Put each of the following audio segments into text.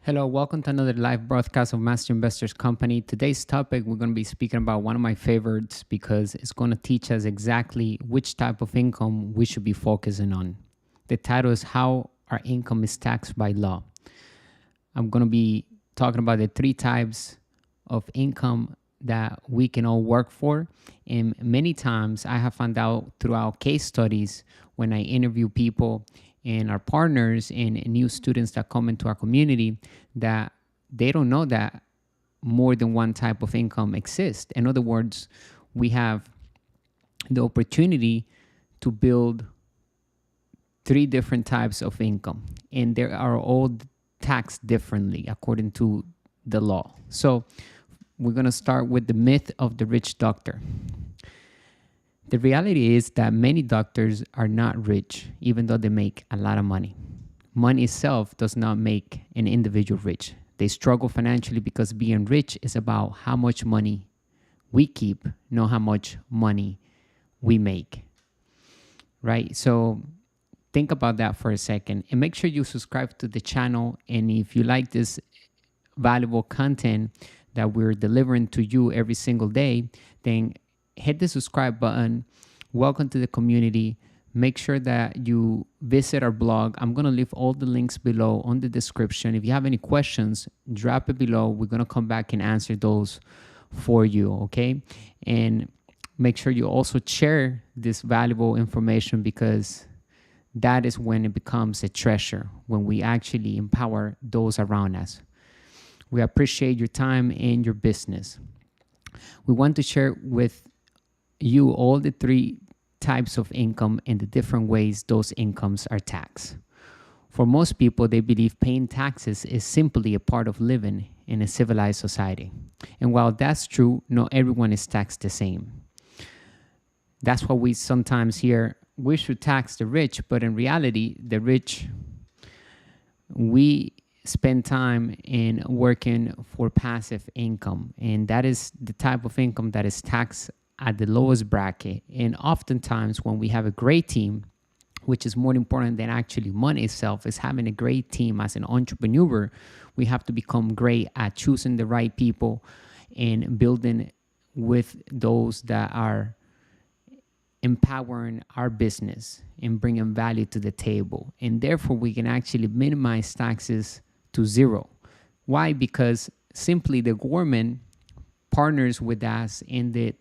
Hello, welcome to another live broadcast of Master Investors Company. Today's topic, we're going to be speaking about one of my favorites because it's going to teach us exactly which type of income we should be focusing on. The title is How Our Income is Taxed by Law. I'm going to be talking about the three types of income that we can all work for. And many times I have found out throughout case studies when I interview people and our partners and new students that come into our community that they don't know that more than one type of income exists. In other words, we have the opportunity to build three different types of income, and they are all taxed differently according to the law. So we're going to start with the myth of the rich doctor. The reality is that many doctors are not rich, even though they make a lot of money. Money itself does not make an individual rich. They struggle financially because being rich is about how much money we keep, not how much money we make. Right? So think about that for a second and make sure you subscribe to the channel. And if you like this valuable content that we're delivering to you every single day, then hit the subscribe button. Welcome to the community. Make sure that you visit our blog. I'm going to leave all the links below on the description. If you have any questions, drop it below. We're going to come back and answer those for you, okay? And make sure you also share this valuable information because that is when it becomes a treasure, when we actually empower those around us. We appreciate your time and your business. We want to share with you all the three types of income and the different ways those incomes are taxed. For most people, they believe paying taxes is simply a part of living in a civilized society. And while that's true, not everyone is taxed the same. That's why we sometimes hear we should tax the rich, but in reality, the rich, we spend time in working for passive income, and that is the type of income that is taxed at the lowest bracket. And oftentimes when we have a great team, which is more important than actually money itself, is having a great team as an entrepreneur. We have to become great at choosing the right people and building with those that are empowering our business and bringing value to the table. And therefore we can actually minimize taxes to zero. Why? Because simply the government partners with us, and the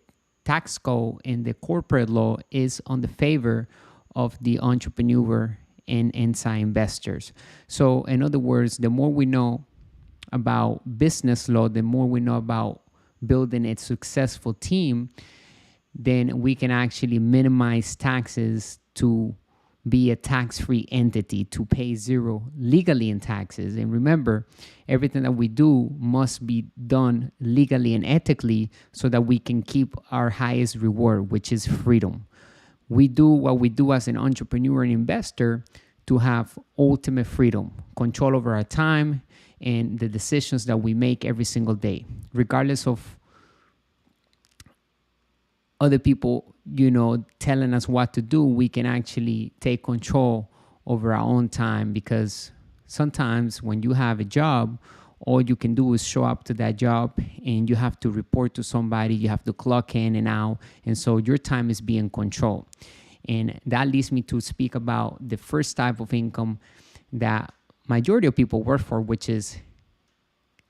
tax code and the corporate law is on the favor of the entrepreneur and inside investors. So in other words, the more we know about business law, the more we know about building a successful team, then we can actually minimize taxes to be a tax-free entity, to pay zero legally in taxes. And remember, everything that we do must be done legally and ethically so that we can keep our highest reward, which is freedom. We do what we do as an entrepreneur and investor to have ultimate freedom, control over our time and the decisions that we make every single day, regardless of other people, telling us what to do. We can actually take control over our own time, because sometimes when you have a job, all you can do is show up to that job and you have to report to somebody, you have to clock in and out, and so your time is being controlled. And that leads me to speak about the first type of income that majority of people work for, which is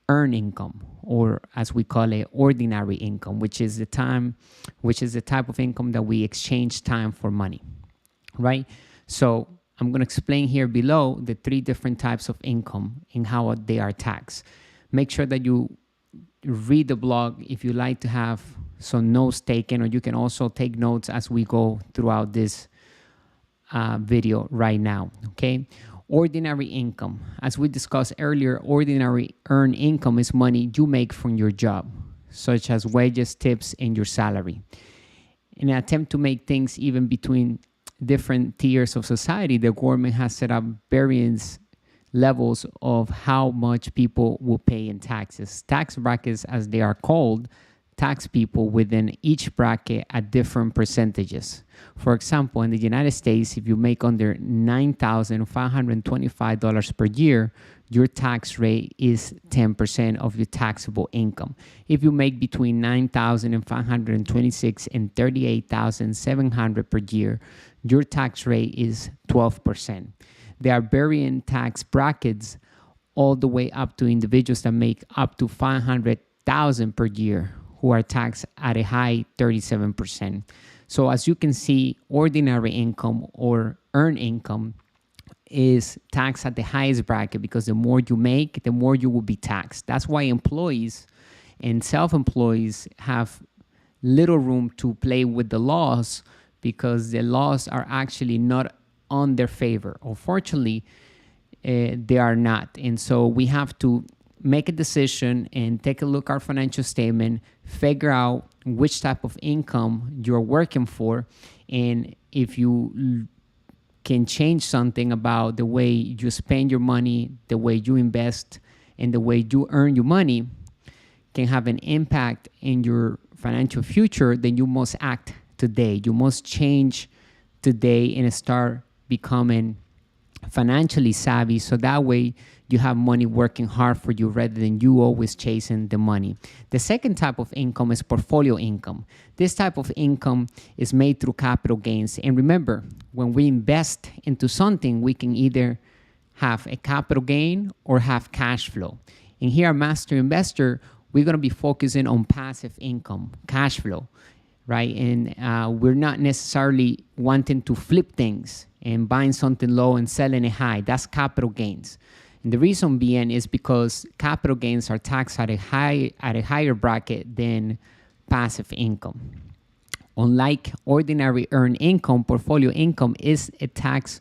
earned income, or as we call it, ordinary income, which is the type of income that we exchange time for money, right? So I'm going to explain here below the three different types of income and how they are taxed. Make sure that you read the blog if you like to have some notes taken, or you can also take notes as we go throughout this video right now, okay? Ordinary income. As we discussed earlier, ordinary earned income is money you make from your job, such as wages, tips, and your salary. In an attempt to make things even between different tiers of society, the government has set up various levels of how much people will pay in taxes. Tax brackets, as they are called, tax people within each bracket at different percentages. For example, in the United States, if you make under $9,525 per year, your tax rate is 10% of your taxable income. If you make between $9,526 and $38,700 per year, your tax rate is 12%. There are varying tax brackets all the way up to individuals that make up to $500,000 per year, who are taxed at a high 37%. So as you can see, ordinary income or earned income is taxed at the highest bracket, because the more you make, the more you will be taxed. That's why employees and self-employees have little room to play with the laws, because the laws are actually not on their favor. Unfortunately, they are not. And so we have to make a decision and take a look at our financial statement, figure out which type of income you're working for, and if you can change something about the way you spend your money, the way you invest, and the way you earn your money can have an impact in your financial future, then you must act today. You must change today and start becoming financially savvy, so that way you have money working hard for you rather than you always chasing the money. The second type of income is portfolio income. This type of income is made through capital gains. And remember, when we invest into something, we can either have a capital gain or have cash flow. And here at Master Investor, we're going to be focusing on passive income, cash flow, right? And we're not necessarily wanting to flip things and buying something low and selling it high. That's capital gains. And the reason being is because capital gains are taxed at a higher bracket than passive income. Unlike ordinary earned income, portfolio income is a tax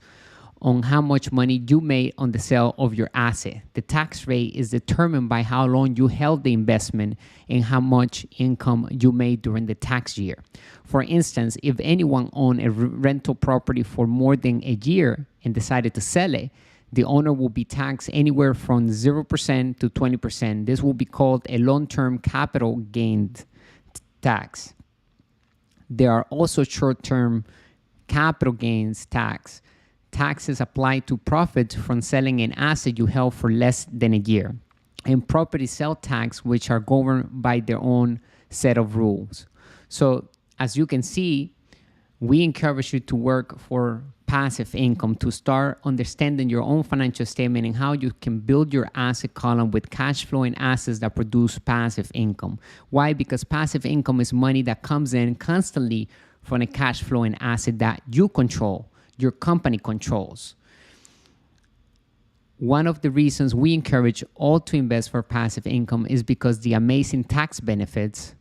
on how much money you made on the sale of your asset. The tax rate is determined by how long you held the investment and how much income you made during the tax year. For instance, if anyone owned a rental property for more than a year and decided to sell it, the owner will be taxed anywhere from 0% to 20%. This will be called a long-term capital gains tax. There are also short-term capital gains taxes applied to profits from selling an asset you held for less than a year, and property sale tax, which are governed by their own set of rules. So as you can see, we encourage you to work for passive income, to start understanding your own financial statement and how you can build your asset column with cash flow and assets that produce passive income. Why? Because passive income is money that comes in constantly from a cash flow and asset that you control, your company controls. One of the reasons we encourage all to invest for passive income is because the amazing tax benefits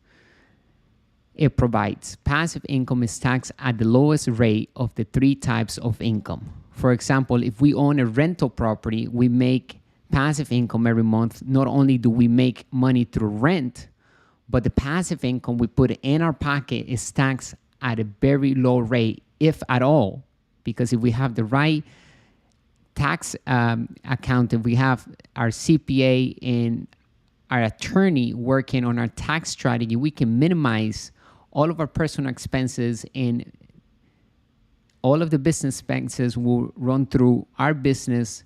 it provides. Passive income is taxed at the lowest rate of the three types of income. For example, if we own a rental property, we make passive income every month. Not only do we make money through rent, but the passive income we put in our pocket is taxed at a very low rate, if at all. Because if we have the right tax accountant, we have our CPA and our attorney working on our tax strategy, we can minimize all of our personal expenses, and all of the business expenses will run through our business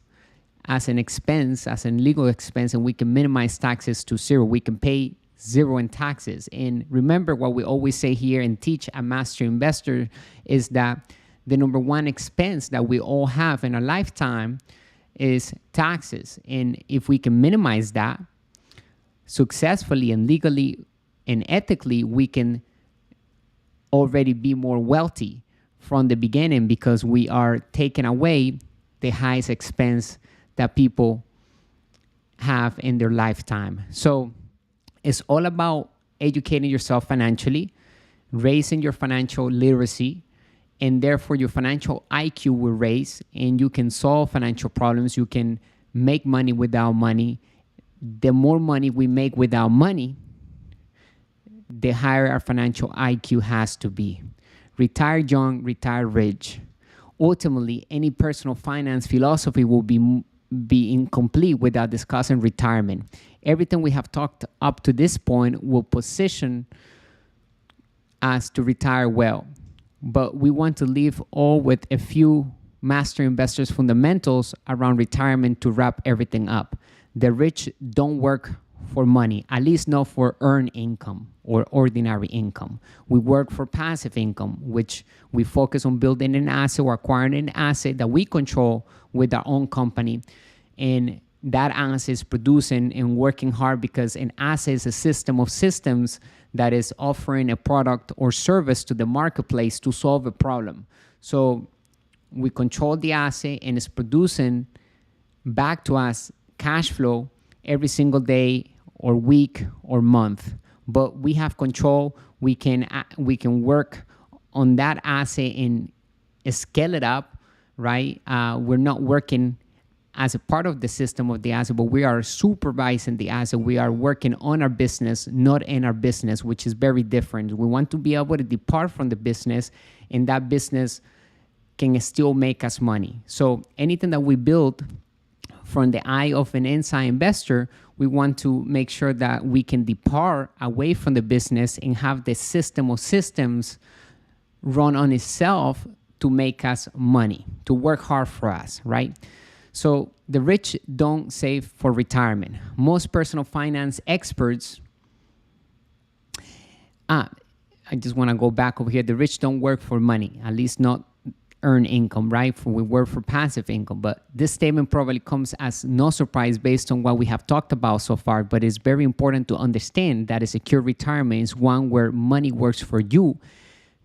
as an expense, as a legal expense, and we can minimize taxes to zero. We can pay zero in taxes. And remember, what we always say here and teach at Master Investor is that the number one expense that we all have in our lifetime is taxes. And if we can minimize that successfully and legally and ethically, we can already be more wealthy from the beginning, because we are taking away the highest expense that people have in their lifetime. So it's all about educating yourself financially, raising your financial literacy, and therefore your financial IQ will raise, and you can solve financial problems. You can make money without money. The more money we make without money, the higher our financial IQ has to be. Retire young, retire rich. Ultimately, any personal finance philosophy will be be incomplete without discussing retirement. Everything we have talked up to this point will position us to retire well, but we want to leave all with a few master investors fundamentals around retirement to wrap everything up. The rich don't work for money, at least not for earned income or ordinary income. We work for passive income, which we focus on building an asset or acquiring an asset that we control with our own company. And that asset is producing and working hard because an asset is a system of systems that is offering a product or service to the marketplace to solve a problem. So we control the asset and it's producing back to us cash flow every single day or week or month. But we have control. We can work on that asset and scale it up, right? We're not working as a part of the system of the asset, but we are supervising the asset. We are working on our business, not in our business, which is very different. We want to be able to depart from the business, and that business can still make us money. So anything that we build from the eye of an inside investor, we want to make sure that we can depart away from the business and have the system of systems run on itself to make us money, to work hard for us, right? So the rich don't save for retirement. Most personal finance experts, I just want to go back over here. The rich don't work for money, at least not earn income, right? We work for passive income. But this statement probably comes as no surprise based on what we have talked about so far. But it's very important to understand that a secure retirement is one where money works for you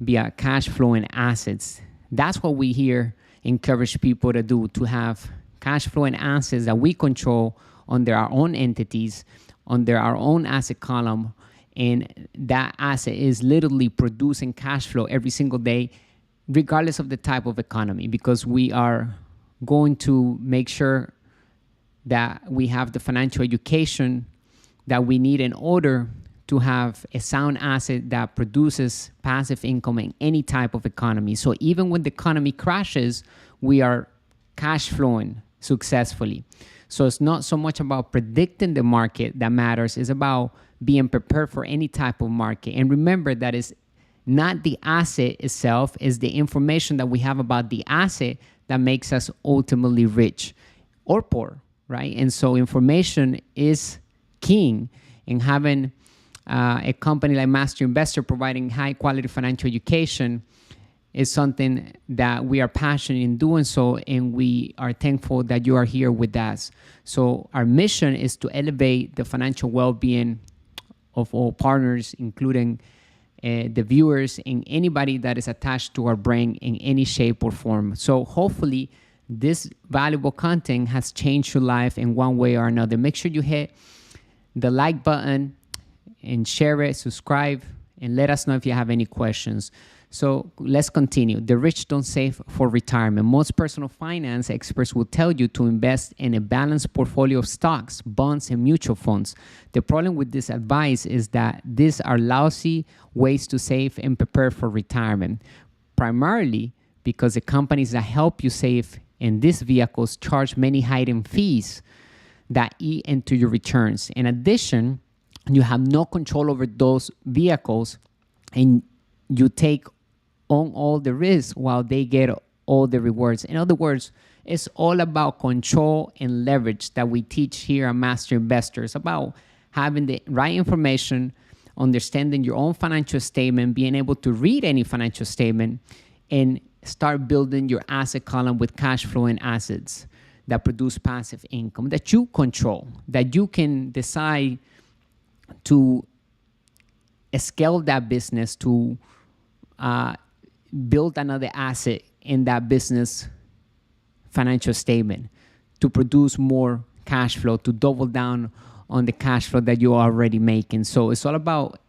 via cash flow and assets. That's what we here encourage people to do, to have cash flow and assets that we control under our own entities, under our own asset column. And that asset is literally producing cash flow every single day, regardless of the type of economy, because we are going to make sure that we have the financial education that we need in order to have a sound asset that produces passive income in any type of economy. So even when the economy crashes, we are cash flowing successfully. So it's not so much about predicting the market that matters. It's about being prepared for any type of market. And remember that it's not the asset itself, it's the information that we have about the asset that makes us ultimately rich or poor, right? And so information is king. And having a company like Master Investor providing high quality financial education is something that we are passionate in doing so, and we are thankful that you are here with us. So our mission is to elevate the financial well-being of all partners, including the viewers and anybody that is attached to our brand in any shape or form. So hopefully this valuable content has changed your life in one way or another. Make sure you hit the like button and share it, subscribe, and let us know if you have any questions. So let's continue. The rich don't save for retirement. Most personal finance experts will tell you to invest in a balanced portfolio of stocks, bonds, and mutual funds. The problem with this advice is that these are lousy ways to save and prepare for retirement, primarily because the companies that help you save in these vehicles charge many hidden fees that eat into your returns. In addition, you have no control over those vehicles, and you take on all the risks while they get all the rewards. In other words, it's all about control and leverage that we teach here at Master Investors, about having the right information, understanding your own financial statement, being able to read any financial statement, and start building your asset column with cash flow and assets that produce passive income that you control, that you can decide to scale that business, to build another asset in that business financial statement, to produce more cash flow, to double down on the cash flow that you're already making. So it's all about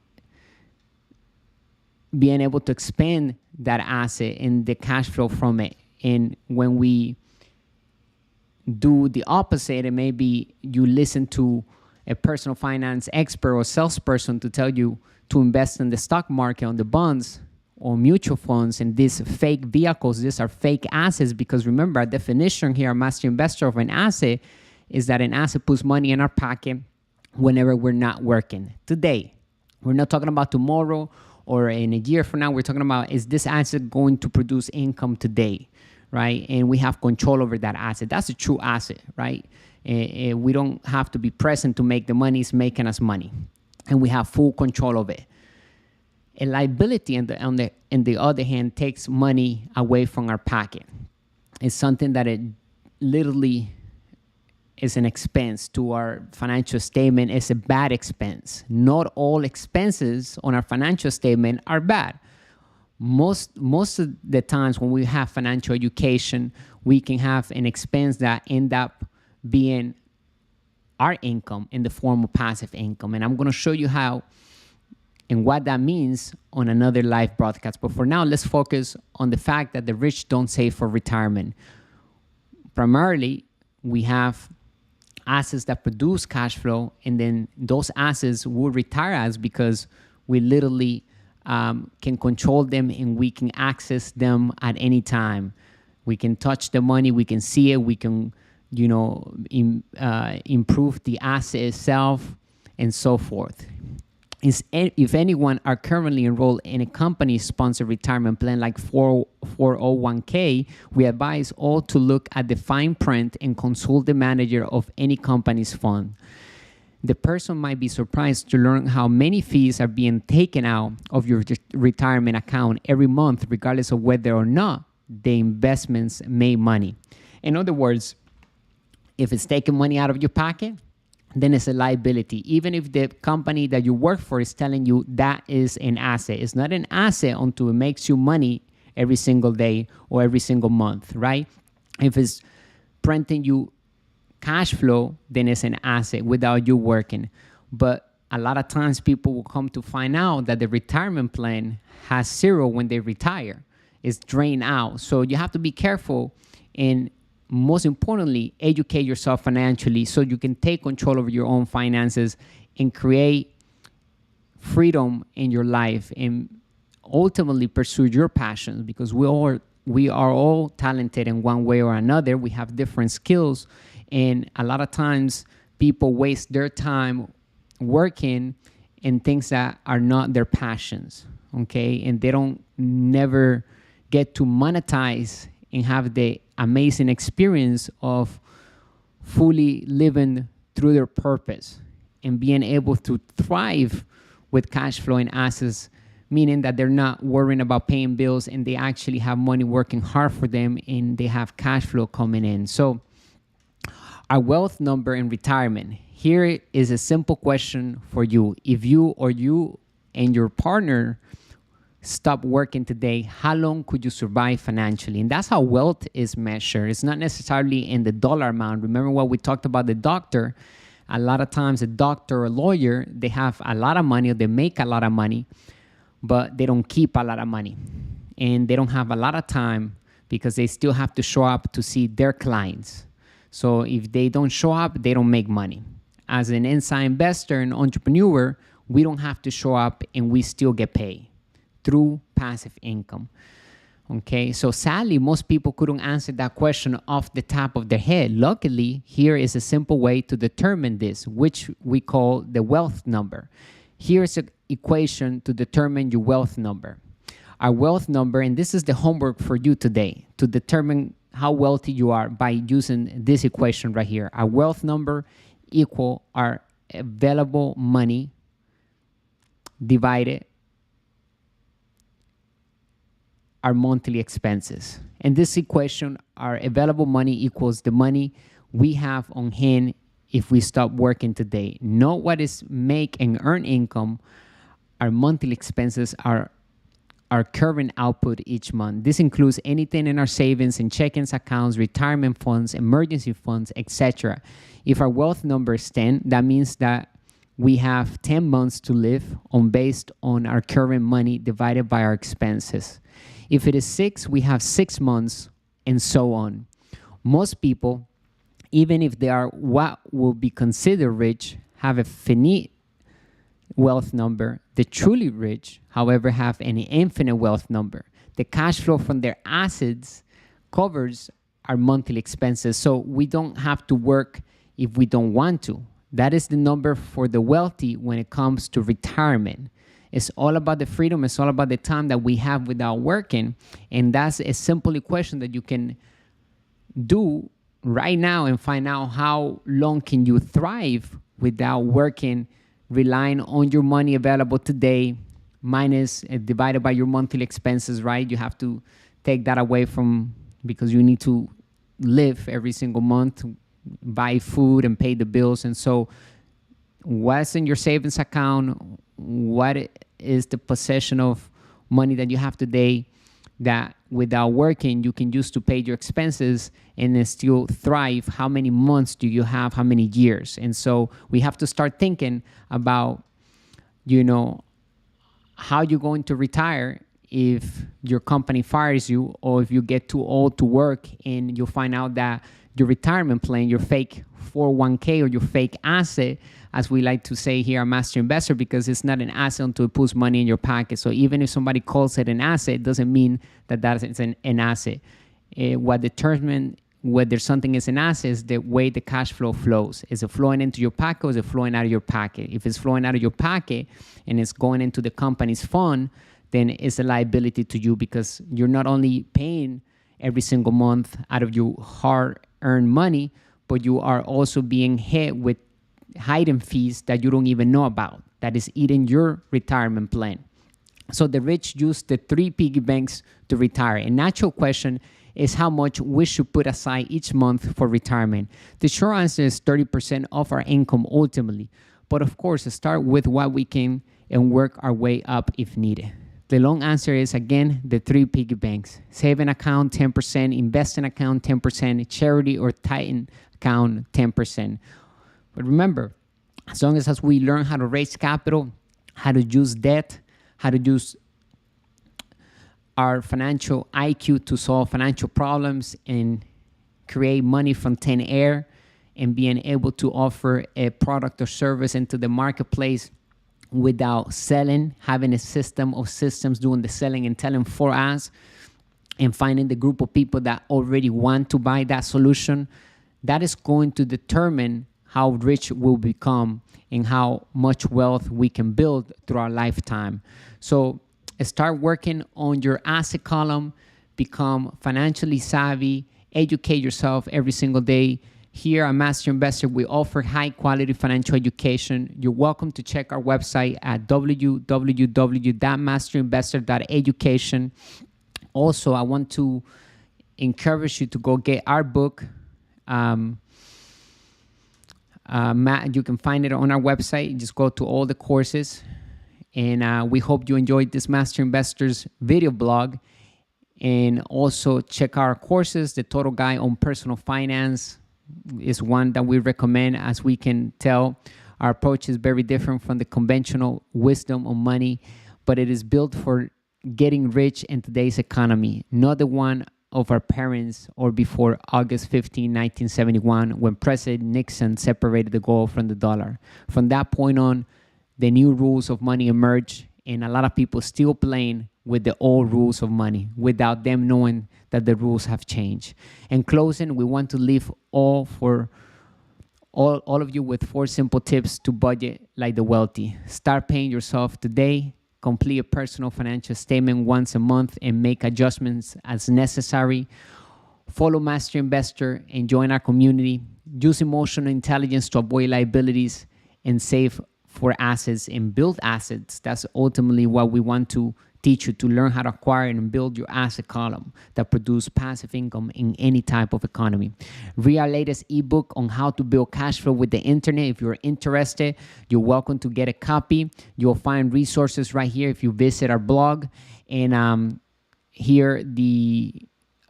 being able to expand that asset and the cash flow from it. And when we do the opposite, and maybe you listen to a personal finance expert or salesperson to tell you to invest in the stock market, on the bonds, or mutual funds and these fake vehicles. These are fake assets, because remember, our definition here, master investor, of an asset is that an asset puts money in our pocket whenever we're not working. Today, we're not talking about tomorrow or in a year from now. We're talking about, is this asset going to produce income today, right? And we have control over that asset. That's a true asset, right? We don't have to be present to make the money. It's making us money, and we have full control of it. A liability, on the other hand, takes money away from our pocket. It's something that it literally is an expense to our financial statement. It's a bad expense. Not all expenses on our financial statement are bad. Most of the times when we have financial education, we can have an expense that end up being our income in the form of passive income. And I'm going to show you how and what that means on another live broadcast. But for now, let's focus on the fact that the rich don't save for retirement. Primarily, we have assets that produce cash flow, and then those assets will retire us because we literally can control them, and we can access them at any time. We can touch the money, we can see it, we can, improve the asset itself, and so forth. If anyone are currently enrolled in a company-sponsored retirement plan like 401k, we advise all to look at the fine print and consult the manager of any company's fund. The person might be surprised to learn how many fees are being taken out of your retirement account every month, regardless of whether or not the investments made money. In other words, if it's taking money out of your pocket, then it's a liability. Even if the company that you work for is telling you that is an asset. It's not an asset until it makes you money every single day or every single month, right? If it's printing you cash flow, then it's an asset without you working. But a lot of times people will come to find out that the retirement plan has zero when they retire. It's drained out. So you have to be careful, and most importantly, educate yourself financially so you can take control over your own finances and create freedom in your life and ultimately pursue your passions, because we are all talented in one way or another. We have different skills, and a lot of times people waste their time working in things that are not their passions, okay? And they don't never get to monetize and have the amazing experience of fully living through their purpose and being able to thrive with cash flow and assets, meaning that they're not worrying about paying bills and they actually have money working hard for them and they have cash flow coming in. So our wealth number in retirement. Here is a simple question for you. If you and your partner stop working today, how long could you survive financially? And that's how wealth is measured. It's not necessarily in the dollar amount. Remember what we talked about the doctor? A lot of times a doctor or a lawyer, they have a lot of money, or they make a lot of money, but they don't keep a lot of money. And they don't have a lot of time because they still have to show up to see their clients. So if they don't show up, they don't make money. As an inside investor and entrepreneur, we don't have to show up and we still get paid through passive income. Okay, so sadly, most people couldn't answer that question off the top of their head. Luckily, here is a simple way to determine this, which we call the wealth number. Here's an equation to determine your wealth number. Our wealth number, and this is the homework for you today, to determine how wealthy you are by using this equation right here. Our wealth number equal our available money divided our monthly expenses. In this equation, our available money equals the money we have on hand if we stop working today. Not what is make and earn income. Our monthly expenses are our current output each month. This includes anything in our savings and checkings accounts, retirement funds, emergency funds, etc. If our wealth number is 10, that means that we have 10 months to live on based on our current money divided by our expenses. If it is 6, we have 6 months, and so on. Most people, even if they are what will be considered rich, have a finite wealth number. The truly rich, however, have an infinite wealth number. The cash flow from their assets covers our monthly expenses, so we don't have to work if we don't want to. That is the number for the wealthy when it comes to retirement. It's all about the freedom. It's all about the time that we have without working. And that's a simple equation that you can do right now and find out how long can you thrive without working, relying on your money available today minus divided by your monthly expenses, right? You have to take that away from, because you need to live every single month, buy food and pay the bills. And so what's in your savings account? What is the possession of money that you have today that without working you can use to pay your expenses and then still thrive? How many months do you have? How many years? And so we have to start thinking about, how you're going to retire if your company fires you, or if you get too old to work and you find out that your retirement plan, your fake 401k or your fake asset, as we like to say here at Master Investor, because it's not an asset until it puts money in your pocket. So even if somebody calls it an asset, it doesn't mean that it's an asset. What determines whether something is an asset is the way the cash flow flows. Is it flowing into your pocket, or is it flowing out of your pocket? If it's flowing out of your pocket and it's going into the company's fund, then it's a liability to you, because you're not only paying every single month out of your hard-earned money, but you are also being hit with hidden fees that you don't even know about, that is eating your retirement plan. So the rich use the 3 piggy banks to retire. A natural question is how much we should put aside each month for retirement. The short answer is 30% of our income ultimately. But of course, start with what we can and work our way up if needed. The long answer is, again, the 3 piggy banks. Saving account, 10%. Investing account, 10%. Charity or Titan account, 10%. But remember, as long as we learn how to raise capital, how to use debt, how to use our financial IQ to solve financial problems and create money from thin air, and being able to offer a product or service into the marketplace without selling, having a system of systems doing the selling and telling for us, and finding the group of people that already want to buy that solution, that is going to determine how rich we'll become and how much wealth we can build through our lifetime. So start working on your asset column, become financially savvy, educate yourself every single day. Here at Master Investor, we offer high-quality financial education. You're welcome to check our website at www.masterinvestor.education. Also, I want to encourage you to go get our book. You can find it on our website. Just go to all the courses. And we hope you enjoyed this Master Investors video blog. And also check our courses. The Total Guide on Personal Finance is one that we recommend. As we can tell, our approach is very different from the conventional wisdom on money, but it is built for getting rich in today's economy, not the one of our parents or before August 15, 1971, when President Nixon separated the gold from the dollar. From that point on, the new rules of money emerged, and a lot of people still playing with the old rules of money without them knowing that the rules have changed. In closing, we want to leave all of you with 4 simple tips to budget like the wealthy. Start paying yourself today. Complete a personal financial statement once a month and make adjustments as necessary. Follow Master Investor and join our community. Use emotional intelligence to avoid liabilities and save for assets and build assets. That's ultimately what we want to teach you, to learn how to acquire and build your asset column that produce passive income in any type of economy. Read our latest ebook on how to build cash flow with the internet. If you're interested, you're welcome to get a copy. You'll find resources right here if you visit our blog. And here, the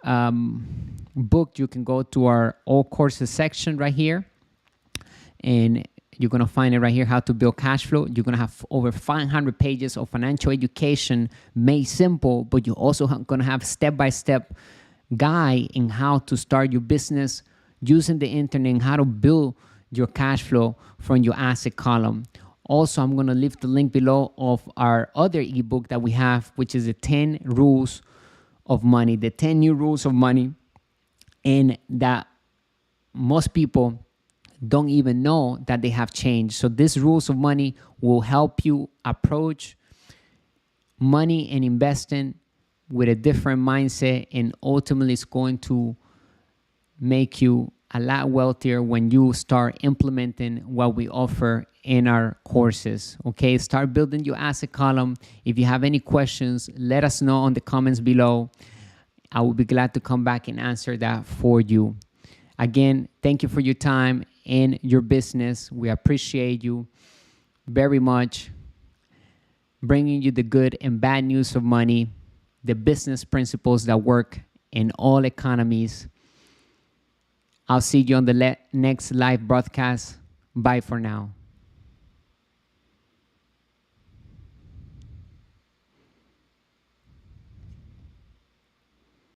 book, you can go to our all courses section right here. And you're going to find it right here, how to build cash flow. You're going to have over 500 pages of financial education made simple, but you're also going to have step-by-step guide in how to start your business using the internet and how to build your cash flow from your asset column. Also, I'm going to leave the link below of our other ebook that we have, which is the 10 rules of money, the 10 new rules of money, and that most people don't even know that they have changed. So these rules of money will help you approach money and investing with a different mindset, and ultimately it's going to make you a lot wealthier when you start implementing what we offer in our courses. Okay, start building your asset column. If you have any questions, let us know in the comments below. I will be glad to come back and answer that for you. Again, thank you for your time and your business. We appreciate you very much, bringing you the good and bad news of money, the business principles that work in all economies. I'll see you on the next live broadcast. Bye for now.